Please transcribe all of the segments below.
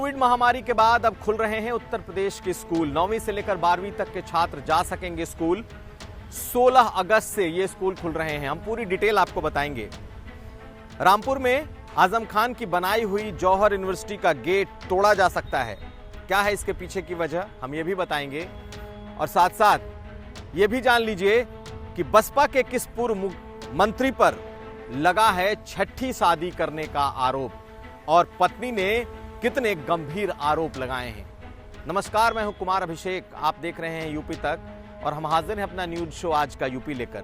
Covid महामारी के बाद अब खुल रहे हैं उत्तर प्रदेश के स्कूल। 9वीं से लेकर 12वीं तक के छात्र जा सकेंगे स्कूल। 16 अगस्त से ये स्कूल खुल रहे हैं। हम पूरी डिटेल आपको बताएंगे। रामपुर में आजम खान की बनाई हुई जौहर यूनिवर्सिटी का गेट तोड़ा जा सकता है। क्या है इसके पीछे की वजह, हम ये भी बताएंगे। और साथ साथ ये भी जान लीजिए कि बसपा के किस पूर्व मंत्री पर लगा है छठी शादी करने का आरोप और पत्नी ने कितने गंभीर आरोप लगाए हैं। नमस्कार, मैं हूं कुमार अभिषेक, आप देख रहे हैं यूपी तक और हम हाजिर हैं अपना न्यूज शो आज का यूपी लेकर।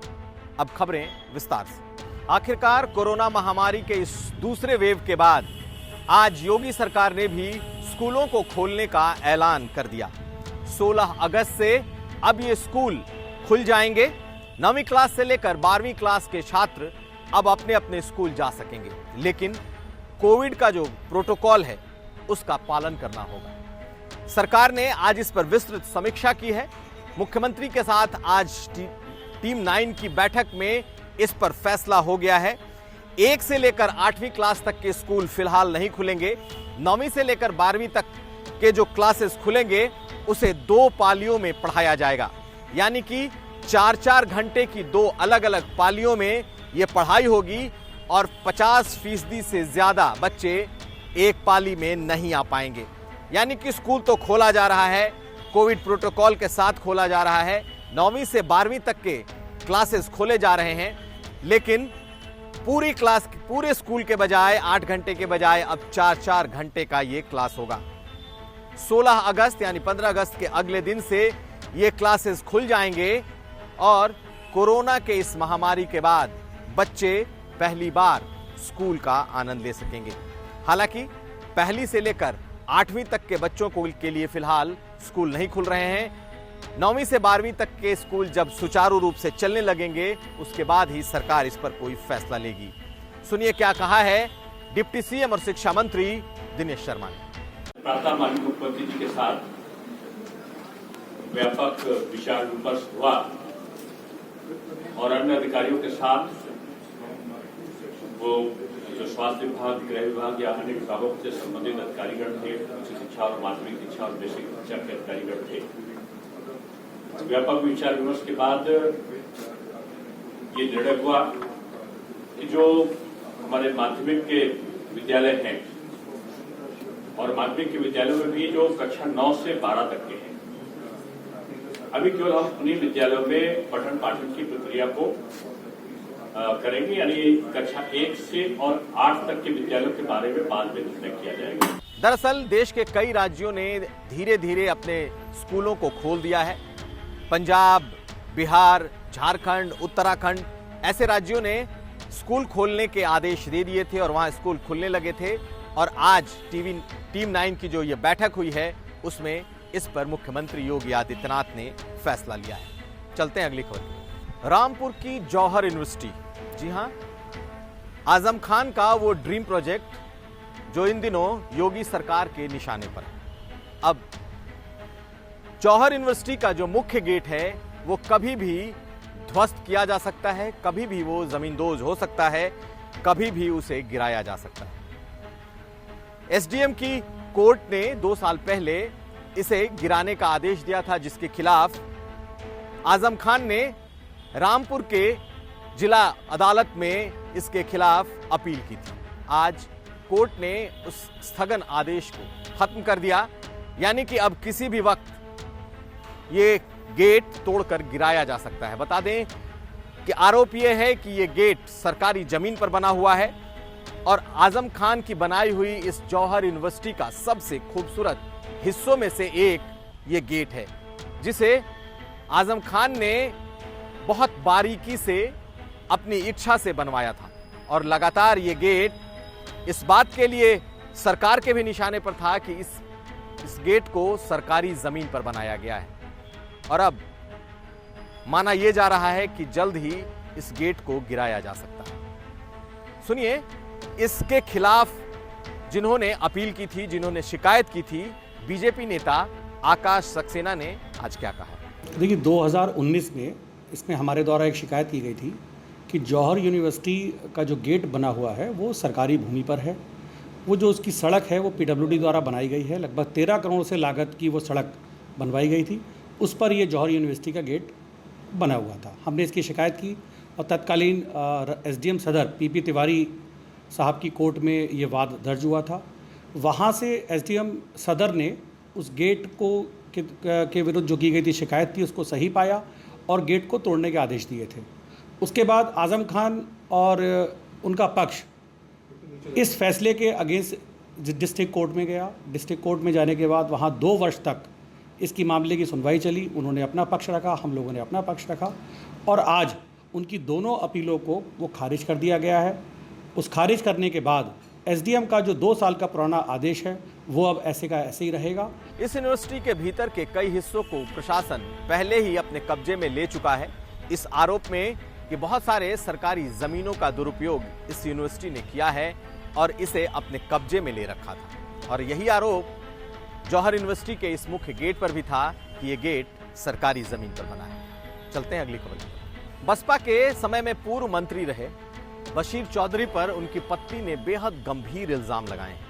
अब खबरें विस्तार से। आखिरकार कोरोना महामारी के इस दूसरे वेव के बाद आज योगी सरकार ने भी स्कूलों को खोलने का ऐलान कर दिया। 16 अगस्त से अब ये स्कूल खुल जाएंगे। 9वीं क्लास से लेकर 12वीं क्लास के छात्र अब अपने अपने स्कूल जा सकेंगे, लेकिन कोविड का जो प्रोटोकॉल है उसका पालन करना होगा। सरकार ने आज इस पर विस्तृत समीक्षा की है। मुख्यमंत्री के साथ आज टीम 9 की बैठक में इस पर फैसला हो गया है। 1 से लेकर 8वीं क्लास तक के स्कूल फिलहाल नहीं खुलेंगे। 9वीं से लेकर 12वीं तक के जो क्लासेस खुलेंगे उसे 2 पालियों में पढ़ाया जाएगा, यानी कि 4-4 घंटे की 2 अलग अलग पालियों में यह पढ़ाई होगी और 50% से ज्यादा बच्चे एक पाली में नहीं आ पाएंगे। यानी कि स्कूल तो खोला जा रहा है, कोविड प्रोटोकॉल के साथ खोला जा रहा है। 9वीं से 12वीं तक के क्लासेस खोले जा रहे हैं, लेकिन पूरे स्कूल के बजाय 8 घंटे के बजाय अब 4-4 घंटे का ये क्लास होगा। 16 अगस्त यानी 15 अगस्त के अगले दिन से ये क्लासेस खुल जाएंगे और कोरोना के इस महामारी के बाद बच्चे पहली बार स्कूल का आनंद ले सकेंगे। हालांकि पहली से लेकर 8वीं तक के बच्चों के लिए फिलहाल स्कूल नहीं खुल रहे हैं। 9वीं से 12वीं तक के स्कूल जब सुचारू रूप से चलने लगेंगे उसके बाद ही सरकार इस पर कोई फैसला लेगी। सुनिए क्या कहा है डिप्टी सीएम और शिक्षा मंत्री दिनेश शर्मा ने। प्रातः माननीय मुख्यमंत्री जी के साथ व्यापक विचार विमर्श हुआ और अन्य अधिकारियों के साथ वो जो स्वास्थ्य विभाग, गृह विभाग या अन्य विभागों से संबंधित अधिकारीगण थे, उच्च शिक्षा और माध्यमिक शिक्षा और बेसिक शिक्षा के अधिकारीगण थे। व्यापक विचार विमर्श के बाद ये निर्णय हुआ कि जो हमारे माध्यमिक के विद्यालय हैं और माध्यमिक के विद्यालयों में भी जो कक्षा 9 से 12 तक के हैं, अभी केवल हम उन्हीं विद्यालयों में पठन पाठन की प्रक्रिया को करेंगे, यानी कक्षा 1 से और 8 तक के विद्यालयों के बारे में बाद में निर्णय किया जाएगा। दरअसल देश के कई राज्यों ने धीरे धीरे अपने स्कूलों को खोल दिया है। पंजाब, बिहार, झारखंड, उत्तराखंड ऐसे राज्यों ने स्कूल खोलने के आदेश दे दिए थे और वहां स्कूल खुलने लगे थे। और आज टीम 9 की जो ये बैठक हुई है उसमें इस पर मुख्यमंत्री योगी आदित्यनाथ ने फैसला लिया है। चलते हैं अगली खबर। रामपुर की जौहर यूनिवर्सिटी, जी हां, आजम खान का वो ड्रीम प्रोजेक्ट जो इन दिनों योगी सरकार के निशाने पर है। अब जौहर यूनिवर्सिटी का जो मुख्य गेट है वो कभी भी ध्वस्त किया जा सकता है, कभी भी वो जमींदोज हो सकता है, कभी भी उसे गिराया जा सकता है। एसडीएम की कोर्ट ने 2 साल पहले इसे गिराने का आदेश दिया था, जिसके खिलाफ आजम खान ने रामपुर के जिला अदालत में इसके खिलाफ अपील की थी। आज कोर्ट ने उस स्थगन आदेश को खत्म कर दिया, यानी कि अब किसी भी वक्त ये गेट तोड़कर गिराया जा सकता है। बता दें कि आरोप यह है कि ये गेट सरकारी जमीन पर बना हुआ है और आजम खान की बनाई हुई इस जौहर यूनिवर्सिटी का सबसे खूबसूरत हिस्सों में से एक ये गेट है, जिसे आजम खान ने बहुत बारीकी से अपनी इच्छा से बनवाया था। और लगातार ये गेट इस बात के लिए सरकार के भी निशाने पर था कि इस गेट को सरकारी जमीन पर बनाया गया है और अब माना यह जा रहा है कि जल्द ही इस गेट को गिराया जा सकता है। सुनिए इसके खिलाफ जिन्होंने अपील की थी, जिन्होंने शिकायत की थी, बीजेपी नेता आकाश सक्सेना ने आज क्या कहा। देखिए 2019 में इसमें हमारे द्वारा एक शिकायत की गई थी कि जौहर यूनिवर्सिटी का जो गेट बना हुआ है वो सरकारी भूमि पर है वो जो उसकी सड़क है वो PWD द्वारा बनाई गई है। लगभग 13 करोड़ से लागत की वो सड़क बनवाई गई थी। उस पर ये जौहर यूनिवर्सिटी का गेट बना हुआ था। हमने इसकी शिकायत की और तत्कालीन SDM सदर PP तिवारी साहब की कोर्ट में ये वाद दर्ज हुआ था। वहाँ से SDM सदर ने उस गेट को के विरुद्ध जो की गई थी शिकायत थी उसको सही पाया और गेट को तोड़ने के आदेश दिए थे। उसके बाद आज़म खान और उनका पक्ष इस फैसले के अगेंस्ट डिस्ट्रिक्ट कोर्ट में गया। डिस्ट्रिक्ट कोर्ट में जाने के बाद वहाँ 2 वर्ष तक इसकी मामले की सुनवाई चली। उन्होंने अपना पक्ष रखा, हम लोगों ने अपना पक्ष रखा और आज उनकी दोनों अपीलों को वो खारिज कर दिया गया है। उस खारिज करने के बाद SDM का जो 2 साल का पुराना आदेश है वो अब ऐसे का ऐसे ही रहेगा। इस यूनिवर्सिटी के भीतर के कई हिस्सों को प्रशासन पहले ही अपने कब्जे में ले चुका है। इस आरोप में कि बहुत सारे सरकारी जमीनों का दुरुपयोग इस यूनिवर्सिटी ने किया है और इसे अपने कब्जे में ले रखा था। और यही आरोप जौहर यूनिवर्सिटी के इस मुख्य गेट पर भी था कि ये गेट सरकारी जमीन पर बना है। चलते हैं अगली खबर। बसपा के समय में पूर्व मंत्री रहे बशीर चौधरी पर उनकी पत्नी ने बेहद गंभीर इल्जाम लगाए हैं।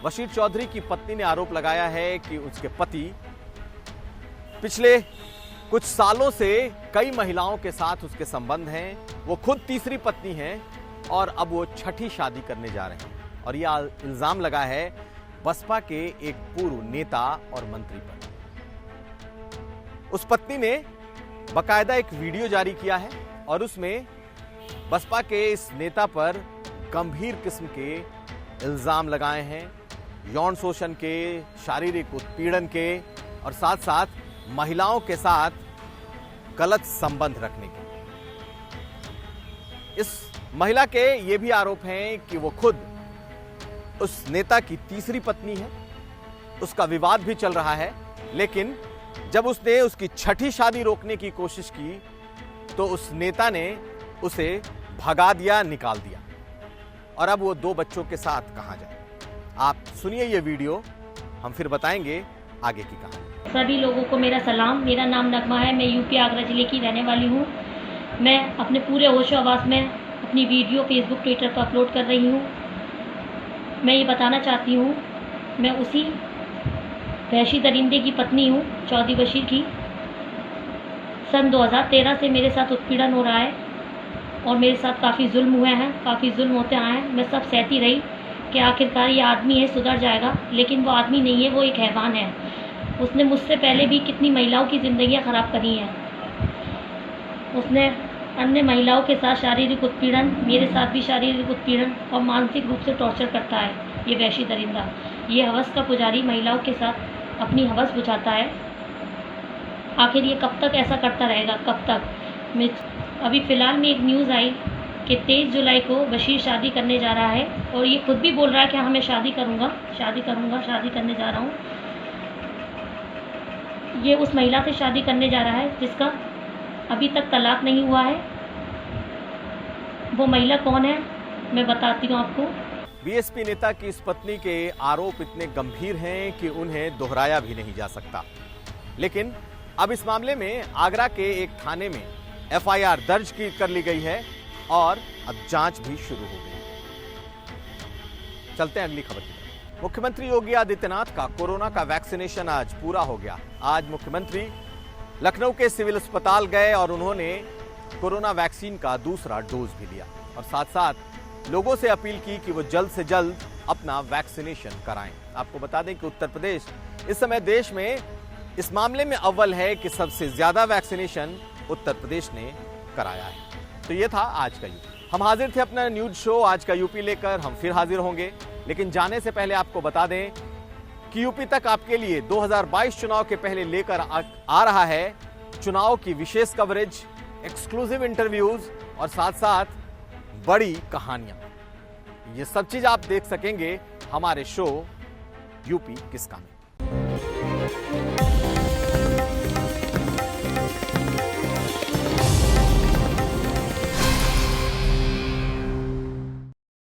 बशीर चौधरी की पत्नी ने आरोप लगाया है कि उसके पति पिछले कुछ सालों से कई महिलाओं के साथ उसके संबंध हैं। वो खुद तीसरी पत्नी हैं और अब वो छठी शादी करने जा रहे हैं। और यह इल्जाम लगा है बसपा के एक पूर्व नेता और मंत्री पर। उस पत्नी ने बाकायदा एक वीडियो जारी किया है और उसमें बसपा के इस नेता पर गंभीर किस्म के इल्जाम लगाए हैं, यौन शोषण के, शारीरिक उत्पीड़न के और साथ साथ महिलाओं के साथ गलत संबंध रखने के। इस महिला के ये भी आरोप हैं कि वो खुद उस नेता की तीसरी पत्नी है। उसका विवाद भी चल रहा है, लेकिन जब उसने उसकी छठी शादी रोकने की कोशिश की तो उस नेता ने उसे भगा दिया, निकाल दिया और अब वो 2 बच्चों के साथ कहां जाए। आप सुनिए ये वीडियो, हम फिर बताएंगे आगे की कहानी। सभी लोगों को मेरा सलाम। मेरा नाम नगमा है। मैं यूपी आगरा जिले की रहने वाली हूँ। मैं अपने पूरे होशो आवाज़ में अपनी वीडियो फेसबुक ट्विटर पर अपलोड कर रही हूँ। मैं ये बताना चाहती हूँ, मैं उसी वहशी दरिंदे की पत्नी हूँ, चौधरी बशीर की। सन 2013 से मेरे साथ उत्पीड़न हो रहा है और मेरे साथ काफ़ी जुल्म हुए हैं, काफ़ी जुल्म होते आए हैं। मैं सब सहती रही कि आखिरकार ये आदमी है, सुधर जाएगा, लेकिन वो आदमी नहीं है, वो एक हैवान है। उसने मुझसे पहले भी कितनी महिलाओं की ज़िंदगियां ख़राब करी हैं। उसने अन्य महिलाओं के साथ शारीरिक उत्पीड़न, मेरे साथ भी शारीरिक उत्पीड़न और मानसिक रूप से टॉर्चर करता है। ये वहशी दरिंदा, ये हवस का पुजारी महिलाओं के साथ अपनी हवस बुझाता है। आखिर ये कब तक ऐसा करता रहेगा, कब तक? अभी फ़िलहाल में एक न्यूज़ आई कि 23 जुलाई को बशीर शादी करने जा रहा है और ये खुद भी बोल रहा है कि हाँ मैं शादी करूँगा, शादी करूँगा, शादी करने जा रहा हूँ। ये उस महिला से शादी करने जा रहा है जिसका अभी तक तलाक नहीं हुआ है। वो महिला कौन है मैं बताती हूँ आपको। बीएसपी नेता की इस पत्नी के आरोप इतने गंभीर हैं कि उन्हें दोहराया भी नहीं जा सकता। लेकिन अब इस मामले में आगरा के एक थाने में FIR दर्ज कर ली गई है और अब जांच भी शुरू हो गई। चलते हैं अगली खबर की तरफ। मुख्यमंत्री योगी आदित्यनाथ का कोरोना का वैक्सीनेशन आज पूरा हो गया। आज मुख्यमंत्री लखनऊ के सिविल अस्पताल गए और उन्होंने कोरोना वैक्सीन का दूसरा डोज भी लिया और साथ साथ लोगों से अपील की कि वो जल्द से जल्द अपना वैक्सीनेशन कराएं। आपको बता दें कि उत्तर प्रदेश इस समय देश में इस मामले में अव्वल है कि सबसे ज्यादा वैक्सीनेशन उत्तर प्रदेश ने कराया है। तो ये था आज का यूपी। हम हाजिर थे अपना न्यूज शो आज का यूपी लेकर। हम फिर हाजिर होंगे, लेकिन जाने से पहले आपको बता दें कि यूपी तक आपके लिए 2022 चुनाव के पहले लेकर आ रहा है चुनाव की विशेष कवरेज, एक्सक्लूसिव इंटरव्यूज और साथ साथ बड़ी कहानियां। ये सब चीज आप देख सकेंगे हमारे शो यूपी किसका में।